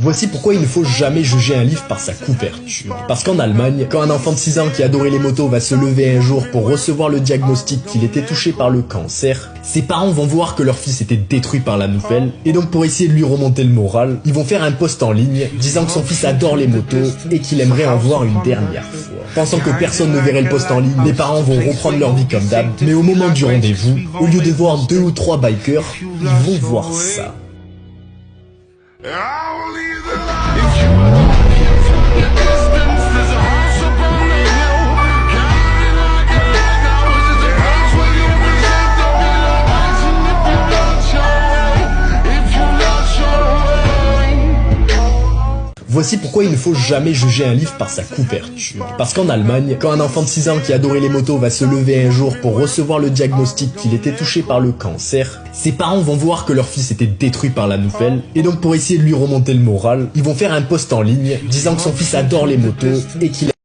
Voici pourquoi il ne faut jamais juger un livre par sa couverture. Parce qu'en Allemagne, quand un enfant de 6 ans qui adorait les motos va se lever un jour pour recevoir le diagnostic qu'il était touché par le cancer, ses parents vont voir que leur fils était détruit par la nouvelle, et donc pour essayer de lui remonter le moral, ils vont faire un post en ligne disant que son fils adore les motos et qu'il aimerait en voir une dernière fois. Pensant que personne ne verrait le post en ligne, les parents vont reprendre leur vie comme d'hab, mais au moment du rendez-vous, au lieu de voir 2 ou 3 bikers, ils vont voir ça. Voici pourquoi il ne faut jamais juger un livre par sa couverture. Parce qu'en Allemagne, quand un enfant de 6 ans qui adorait les motos va se lever un jour pour recevoir le diagnostic qu'il était touché par le cancer, ses parents vont voir que leur fils était détruit par la nouvelle, et donc pour essayer de lui remonter le moral, ils vont faire un post en ligne disant que son fils adore les motos et qu'il